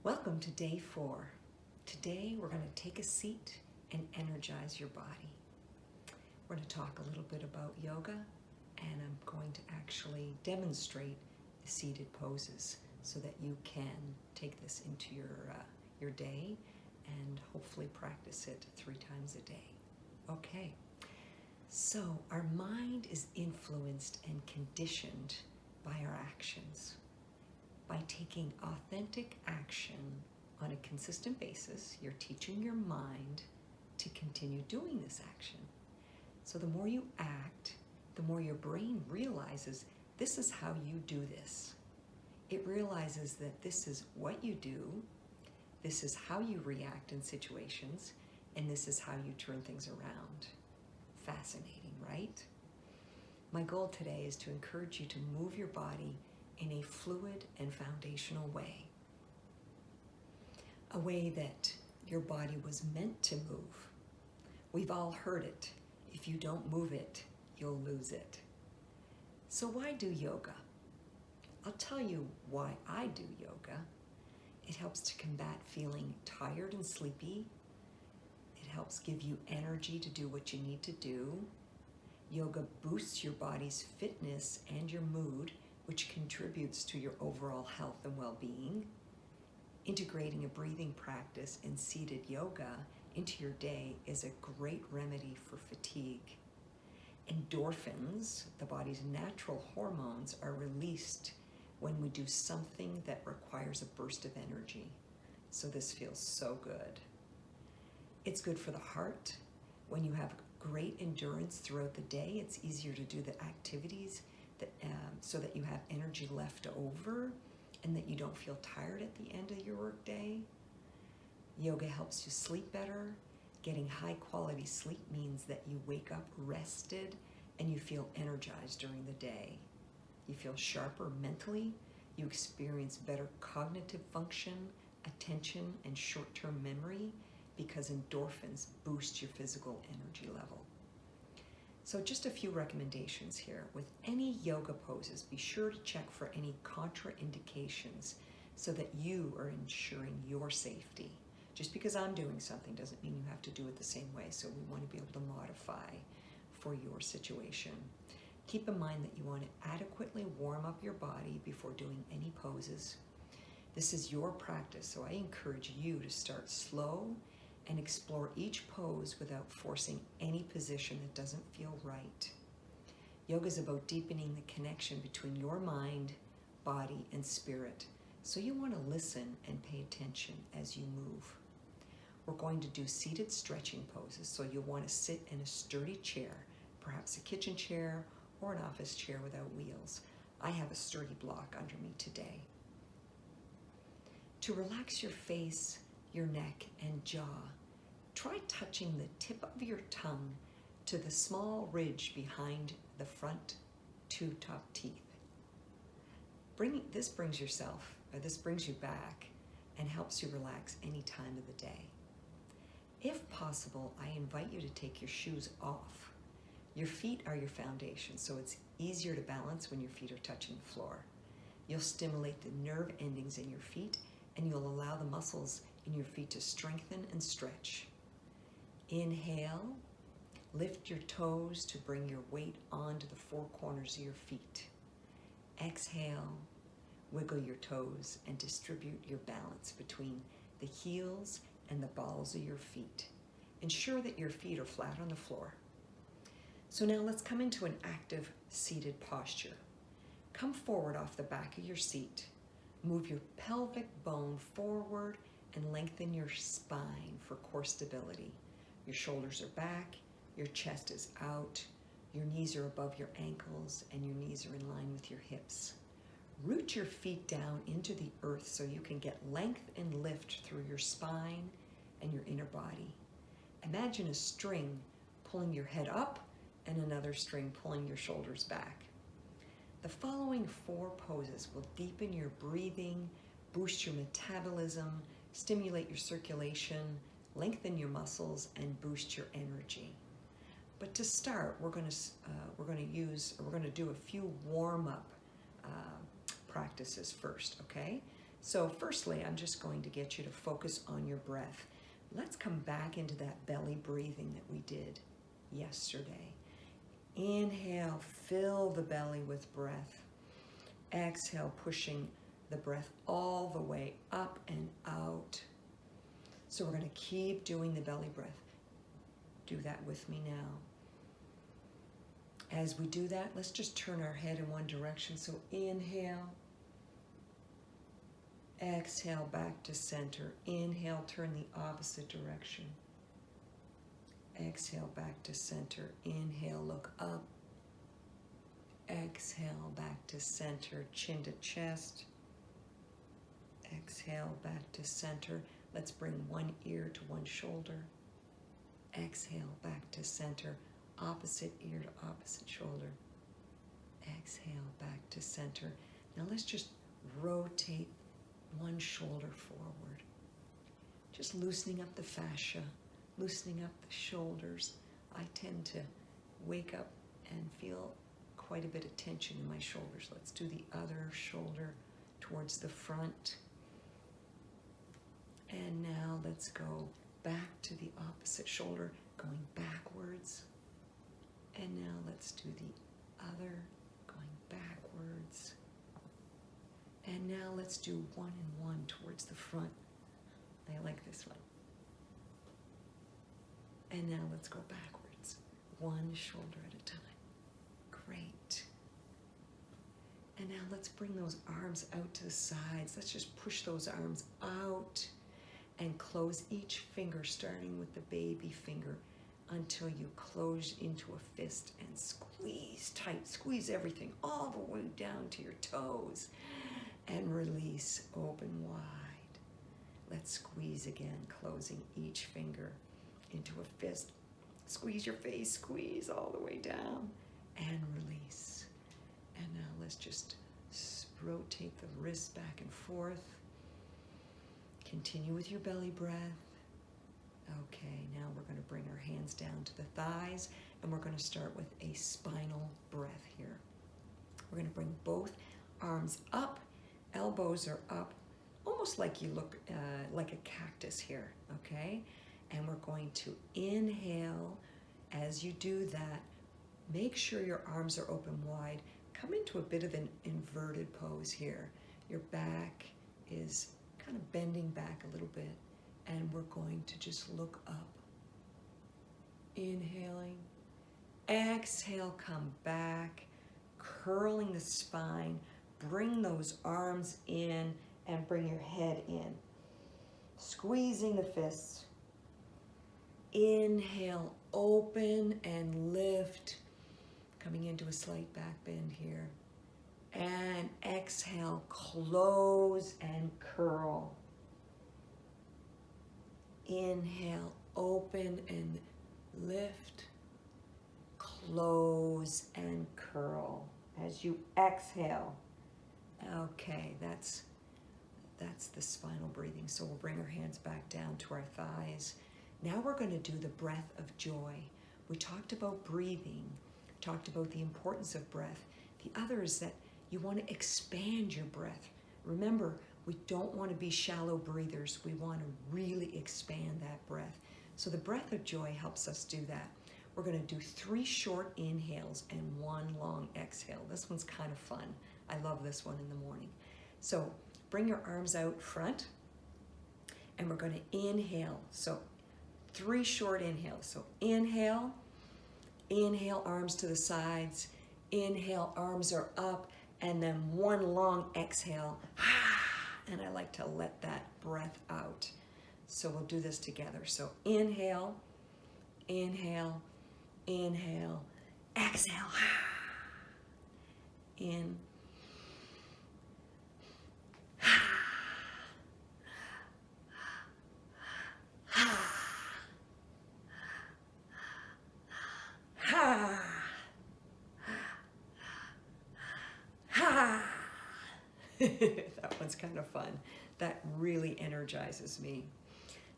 Welcome to day 4. Today we're going to take a seat and energize your body. We're going to talk a little bit about yoga, and I'm going to actually demonstrate the seated poses so that you can take this into your day and hopefully practice it 3 times a day. Okay, so our mind is influenced and conditioned by our actions. By taking authentic action on a consistent basis, you're teaching your mind to continue doing this action. So the more you act, the more your brain realizes this is how you do this. It realizes that this is what you do, this is how you react in situations, and this is how you turn things around. Fascinating, right? My goal today is to encourage you to move your body in a fluid and foundational way. A way that your body was meant to move. We've all heard it. If you don't move it, you'll lose it. So why do yoga? I'll tell you why I do yoga. It helps to combat feeling tired and sleepy. It helps give you energy to do what you need to do. Yoga boosts your body's fitness and your mood, which contributes to your overall health and well-being. Integrating a breathing practice and seated yoga into your day is a great remedy for fatigue. Endorphins, the body's natural hormones, are released when we do something that requires a burst of energy. So this feels so good. It's good for the heart. When you have great endurance throughout the day, it's easier to do the activities so that you have energy left over and that you don't feel tired at the end of your work day. Yoga helps you sleep better. Getting high quality sleep means that you wake up rested and you feel energized during the day. You feel sharper mentally. You experience better cognitive function, attention, and short-term memory because endorphins boost your physical energy level. So just a few recommendations here. With any yoga poses, be sure to check for any contraindications so that you are ensuring your safety. Just because I'm doing something doesn't mean you have to do it the same way, so we want to be able to modify for your situation. Keep in mind that you want to adequately warm up your body before doing any poses. This is your practice, so I encourage you to start slow and explore each pose without forcing any position that doesn't feel right. Yoga is about deepening the connection between your mind, body, and spirit, so you want to listen and pay attention as you move. We're going to do seated stretching poses, so you'll want to sit in a sturdy chair, perhaps a kitchen chair or an office chair without wheels. I have a sturdy block under me today. To relax your face, your neck, and jaw, try touching the tip of your tongue to the small ridge behind the front 2 top teeth. This brings you back and helps you relax any time of the day. If possible, I invite you to take your shoes off. Your feet are your foundation, so it's easier to balance when your feet are touching the floor. You'll stimulate the nerve endings in your feet, and you'll allow the muscles in your feet to strengthen and stretch. Inhale, lift your toes to bring your weight onto the 4 corners of your feet. Exhale, wiggle your toes and distribute your balance between the heels and the balls of your feet. Ensure that your feet are flat on the floor. So now let's come into an active seated posture. Come forward off the back of your seat. Move your pelvic bone forward and lengthen your spine for core stability. Your shoulders are back, your chest is out, your knees are above your ankles, and your knees are in line with your hips. Root your feet down into the earth so you can get length and lift through your spine and your inner body. Imagine a string pulling your head up and another string pulling your shoulders back. The following 4 poses will deepen your breathing, boost your metabolism, stimulate your circulation, lengthen your muscles, and boost your energy. But to start, we're going to do a few warm-up practices first, okay? So firstly, I'm just going to get you to focus on your breath. Let's come back into that belly breathing that we did yesterday. Inhale, fill the belly with breath. Exhale, pushing the breath all the way up and out. So we're going to keep doing the belly breath. Do that with me now. As we do that, let's just turn our head in one direction. So inhale. Exhale, back to center. Inhale, turn the opposite direction. Exhale, back to center. Inhale, look up. Exhale, back to center, chin to chest. Exhale, back to center. Let's bring one ear to one shoulder. Exhale, back to center, opposite ear to opposite shoulder. Exhale, back to center. Now let's just rotate one shoulder forward. Just loosening up the fascia, loosening up the shoulders. I tend to wake up and feel quite a bit of tension in my shoulders. Let's do the other shoulder towards the front. And now let's go back to the opposite shoulder, going backwards. And now let's do the other, going backwards. And now let's do one and one towards the front. I like this one. And now let's go backwards, one shoulder at a time. Great. And now let's bring those arms out to the sides. Let's just push those arms out and close each finger, starting with the baby finger, until you close into a fist and squeeze tight. Squeeze everything all the way down to your toes and release, open wide. Let's squeeze again, closing each finger into a fist. Squeeze your face, squeeze all the way down and release. And now let's just rotate the wrists back and forth. Continue with your belly breath. Okay, now we're going to bring our hands down to the thighs, and we're going to start with a spinal breath here. We're going to bring both arms up, elbows are up, almost like you look like a cactus here, okay? And we're going to inhale. As you do that, make sure your arms are open wide. Come into a bit of an inverted pose here. Your back is kind of bending back a little bit, and we're going to just look up. Inhaling. Exhale, come back, curling the spine. Bring those arms in and bring your head in. Squeezing the fists. Inhale, open and lift. Coming into a slight back bend here. And exhale, close and curl. Inhale, open and lift. Close and curl as you exhale. Okay, that's the spinal breathing. So we'll bring our hands back down to our thighs. Now we're going to do the breath of joy. We talked about breathing, talked about the importance of breath. The other is that you want to expand your breath. Remember, we don't want to be shallow breathers. We want to really expand that breath. So the breath of joy helps us do that. We're going to do 3 short inhales and 1 long exhale. This one's kind of fun. I love this one in the morning. So bring your arms out front, and we're going to inhale. So 3 short inhales. So inhale, inhale, arms to the sides. Inhale, arms are up, and then 1 long exhale. And I like to let that breath out. So we'll do this together. So inhale, inhale, inhale, exhale. In. That one's kind of fun. That really energizes me.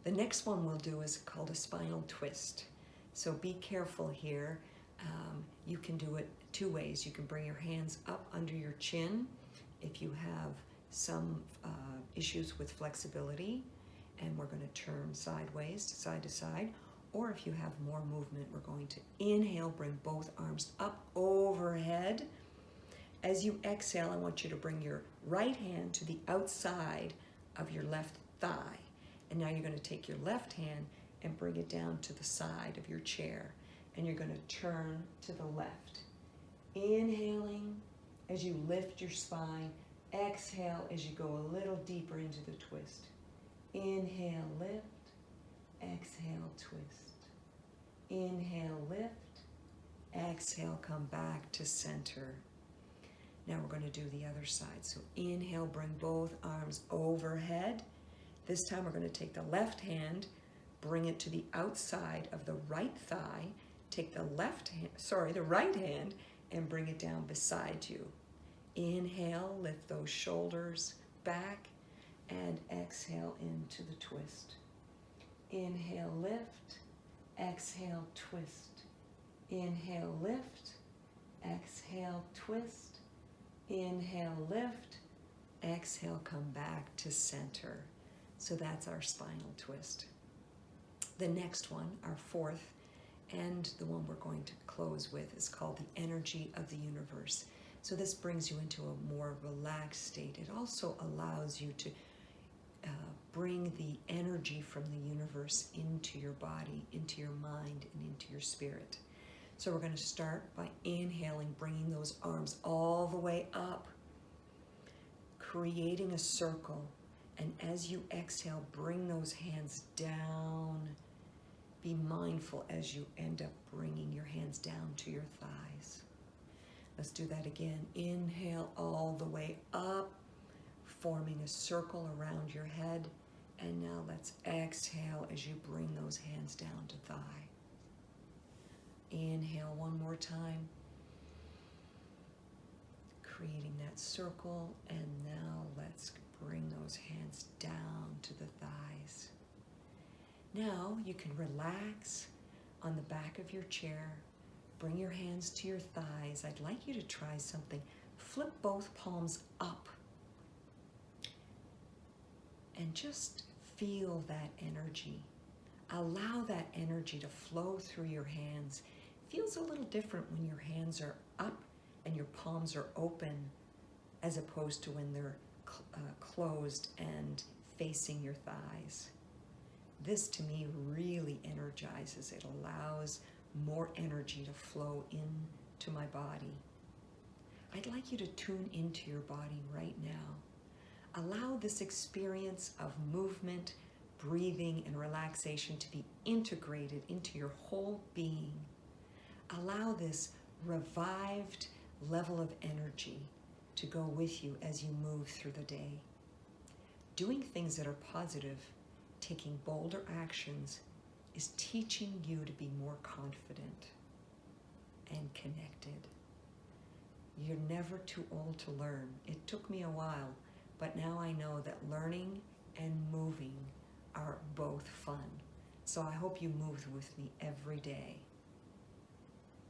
The next one we'll do is called a spinal twist. So be careful here. You can do it 2 ways. You can bring your hands up under your chin if you have some issues with flexibility, and we're going to turn sideways, side to side. Or if you have more movement, we're going to inhale, bring both arms up overhead. As you exhale, I want you to bring your right hand to the outside of your left thigh. And now you're going to take your left hand and bring it down to the side of your chair. And you're going to turn to the left. Inhaling as you lift your spine. Exhale as you go a little deeper into the twist. Inhale, lift. Exhale, twist. Inhale, lift. Exhale, come back to center. Now we're going to do the other side. So inhale, bring both arms overhead. This time we're going to take the left hand, bring it to the outside of the right thigh. Take the right hand, and bring it down beside you. Inhale, lift those shoulders back, and exhale into the twist. Inhale, lift. Exhale, twist. Inhale, lift. Exhale, twist. Inhale, lift. Exhale, come back to center. So that's our spinal twist. The next one, our fourth, and the one we're going to close with, is called the energy of the universe. So this brings you into a more relaxed state. It also allows you to bring the energy from the universe into your body, into your mind, and into your spirit. So we're going to start by inhaling, bringing those arms all the way up, creating a circle. And as you exhale, bring those hands down. Be mindful as you end up bringing your hands down to your thighs. Let's do that again. Inhale all the way up, forming a circle around your head. And now let's exhale as you bring those hands down to thigh. Inhale one more time, creating that circle. And now let's bring those hands down to the thighs. Now you can relax on the back of your chair. Bring your hands to your thighs. I'd like you to try something. Flip both palms up and just feel that energy. Allow that energy to flow through your hands. It feels a little different when your hands are up and your palms are open, as opposed to when they're closed and facing your thighs. This to me really energizes. It allows more energy to flow into my body. I'd like you to tune into your body right now. Allow this experience of movement, breathing, and relaxation to be integrated into your whole being. Allow this revived level of energy to go with you as you move through the day. Doing things that are positive, taking bolder actions, is teaching you to be more confident and connected. You're never too old to learn. It took me a while, but now I know that learning and moving are both fun. So I hope you move with me every day.